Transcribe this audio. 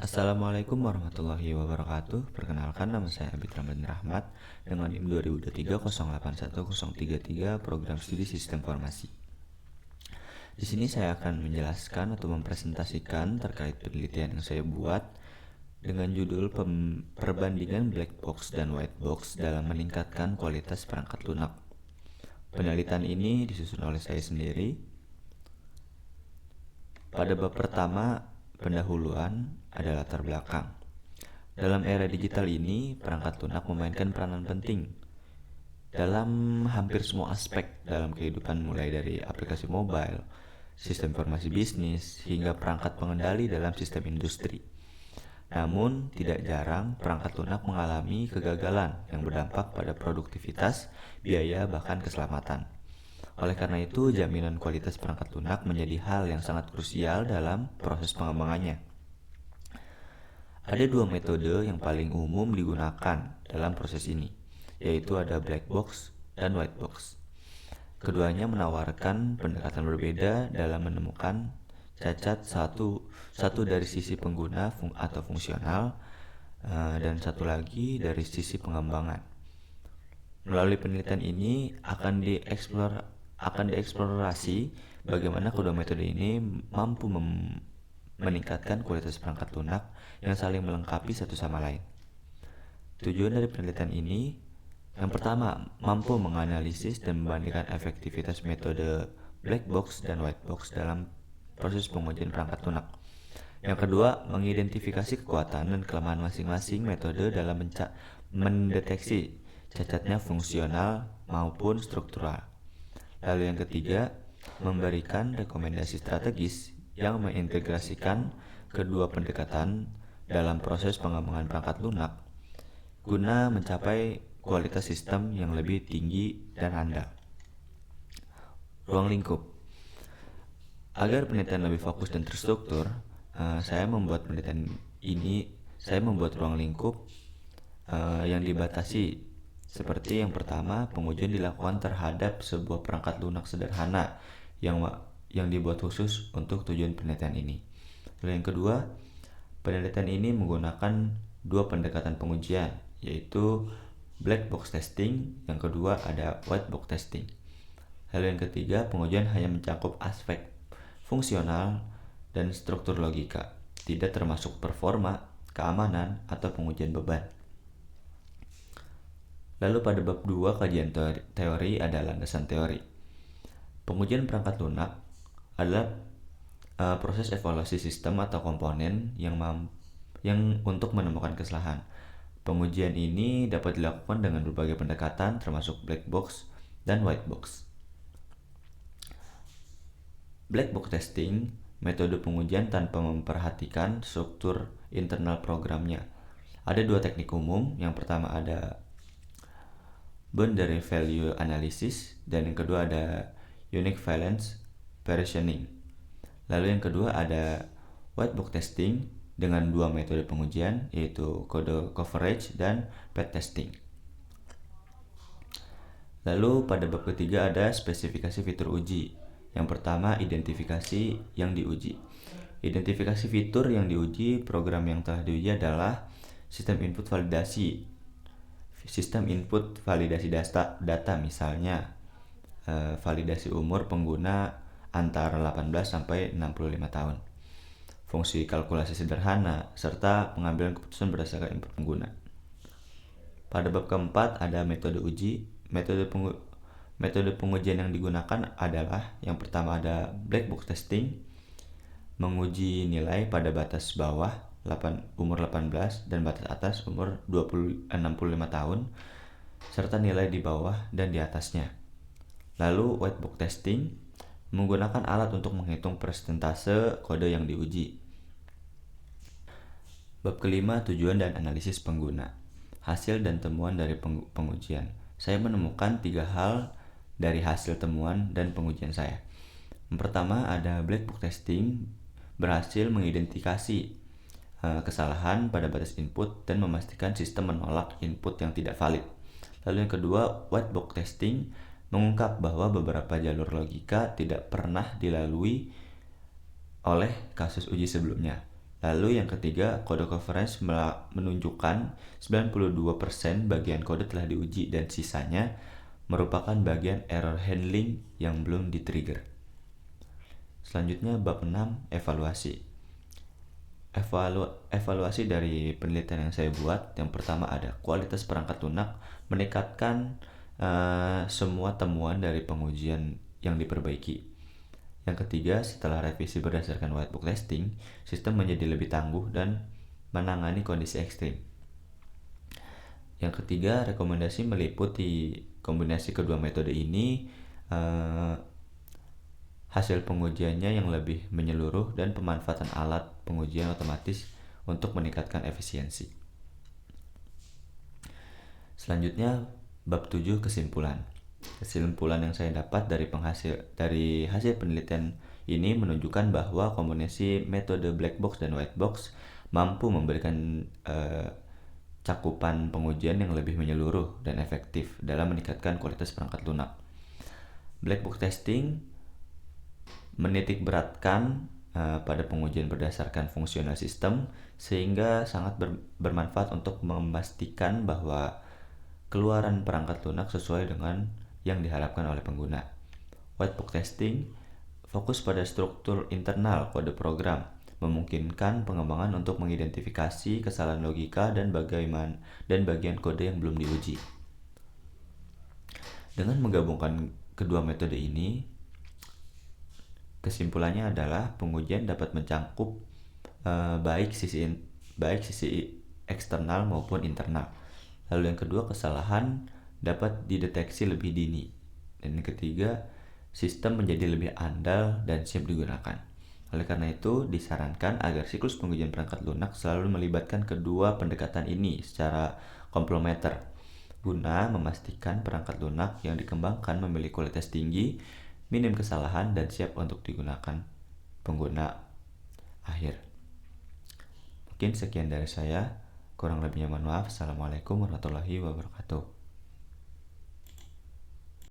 Assalamualaikum warahmatullahi wabarakatuh. Perkenalkan, nama saya Abid Ramadhan Rahmat dengan NIM 2023 Program Studi Sistem Informasi. Di sini saya akan menjelaskan atau mempresentasikan terkait penelitian yang saya buat dengan judul perbandingan black box dan white box dalam meningkatkan kualitas perangkat lunak. Penelitian ini disusun oleh saya sendiri. Pada bab pertama, pendahuluan ada latar belakang. Dalam era digital ini, perangkat lunak memainkan peranan penting dalam hampir semua aspek dalam kehidupan, mulai dari aplikasi mobile, sistem informasi bisnis, hingga perangkat pengendali dalam sistem industri. Namun, tidak jarang perangkat lunak mengalami kegagalan yang berdampak pada produktivitas, biaya, bahkan keselamatan. Oleh karena itu, jaminan kualitas perangkat lunak menjadi hal yang sangat krusial dalam proses pengembangannya. Ada dua metode yang paling umum digunakan dalam proses ini, yaitu ada black box dan white box. Keduanya menawarkan pendekatan berbeda dalam menemukan cacat satu dari sisi pengguna atau fungsional, dan satu lagi dari sisi pengembangan. Melalui penelitian ini akan dieksplorasi bagaimana kedua metode ini mampu meningkatkan kualitas perangkat lunak yang saling melengkapi satu sama lain. Tujuan dari penelitian ini, yang pertama, mampu menganalisis dan membandingkan efektivitas metode black box dan white box dalam proses pengujian perangkat lunak. Yang kedua, mengidentifikasi kekuatan dan kelemahan masing-masing metode dalam mendeteksi cacatnya fungsional maupun struktural. Lalu yang ketiga, memberikan rekomendasi strategis yang mengintegrasikan kedua pendekatan dalam proses pengembangan perangkat lunak guna mencapai kualitas sistem yang lebih tinggi dan andal. Ruang lingkup. Agar penelitian lebih fokus dan terstruktur, saya membuat ruang lingkup yang dibatasi. Seperti yang pertama, pengujian dilakukan terhadap sebuah perangkat lunak sederhana yang dibuat khusus untuk tujuan penelitian ini. Lalu yang kedua, penelitian ini menggunakan dua pendekatan pengujian, yaitu black box testing, yang kedua ada white box testing. Lalu yang ketiga, pengujian hanya mencakup aspek fungsional dan struktur logika, tidak termasuk performa, keamanan, atau pengujian beban. Lalu pada bab 2 kajian teori ada landasan teori. Pengujian perangkat lunak adalah proses evaluasi sistem atau komponen yang untuk menemukan kesalahan. Pengujian ini dapat dilakukan dengan berbagai pendekatan, termasuk black box dan white box. Black box testing, metode pengujian tanpa memperhatikan struktur internal programnya. Ada dua teknik umum. Yang pertama ada boundary value analysis, dan yang kedua ada unique valence partitioning. Lalu yang kedua ada white box testing dengan dua metode pengujian, yaitu kode coverage dan path testing. Lalu pada bab ketiga ada spesifikasi fitur uji. Yang pertama, identifikasi yang diuji. Identifikasi fitur yang diuji. Program yang telah diuji adalah sistem input validasi data, misalnya validasi umur pengguna antara 18 sampai 65 tahun, fungsi kalkulasi sederhana, serta pengambilan keputusan berdasarkan input pengguna. Pada bab keempat ada metode uji. Metode pengujian yang digunakan adalah, yang pertama ada black box testing, menguji nilai pada batas bawah umur 18 dan batas atas umur 65 tahun, serta nilai di bawah dan di atasnya. Lalu white box testing menggunakan alat untuk menghitung persentase kode yang diuji. Bab kelima, tujuan dan analisis pengguna. Hasil dan temuan dari pengujian. Saya menemukan 3 hal dari hasil temuan dan pengujian saya. Yang pertama ada black box testing berhasil mengidentifikasi kesalahan pada batas input dan memastikan sistem menolak input yang tidak valid. Lalu yang kedua, white box testing mengungkap bahwa beberapa jalur logika tidak pernah dilalui oleh kasus uji sebelumnya. Lalu yang ketiga, kode coverage menunjukkan 92% bagian kode telah diuji dan sisanya merupakan bagian error handling yang belum di-trigger. Selanjutnya bab 6, evaluasi. Evaluasi dari penelitian yang saya buat, yang pertama ada kualitas perangkat lunak, meningkatkan semua temuan dari pengujian yang diperbaiki. Yang ketiga, setelah revisi berdasarkan whitebook testing, sistem menjadi lebih tangguh dan menangani kondisi ekstrim. Yang ketiga, rekomendasi meliputi kombinasi kedua metode ini, hasil pengujiannya yang lebih menyeluruh, dan pemanfaatan alat pengujian otomatis untuk meningkatkan efisiensi. Selanjutnya, bab 7, kesimpulan. Kesimpulan yang saya dapat dari hasil penelitian ini menunjukkan bahwa kombinasi metode black box dan white box mampu memberikan cakupan pengujian yang lebih menyeluruh dan efektif dalam meningkatkan kualitas perangkat lunak. Black box testing menitik beratkan pada pengujian berdasarkan fungsional sistem, sehingga sangat bermanfaat untuk memastikan bahwa keluaran perangkat lunak sesuai dengan yang diharapkan oleh pengguna. Whitebox testing fokus pada struktur internal kode program, memungkinkan pengembangan untuk mengidentifikasi kesalahan logika dan bagian kode yang belum diuji. Dengan menggabungkan kedua metode ini, kesimpulannya adalah pengujian dapat mencakup baik sisi eksternal maupun internal. Lalu yang kedua, kesalahan dapat dideteksi lebih dini. Dan yang ketiga, sistem menjadi lebih andal dan siap digunakan. Oleh karena itu, disarankan agar siklus pengujian perangkat lunak selalu melibatkan kedua pendekatan ini secara komplementer, guna memastikan perangkat lunak yang dikembangkan memiliki kualitas tinggi, minim kesalahan, dan siap untuk digunakan pengguna akhir. Mungkin sekian dari saya. Kurang lebihnya mohon maaf. Assalamualaikum warahmatullahi wabarakatuh.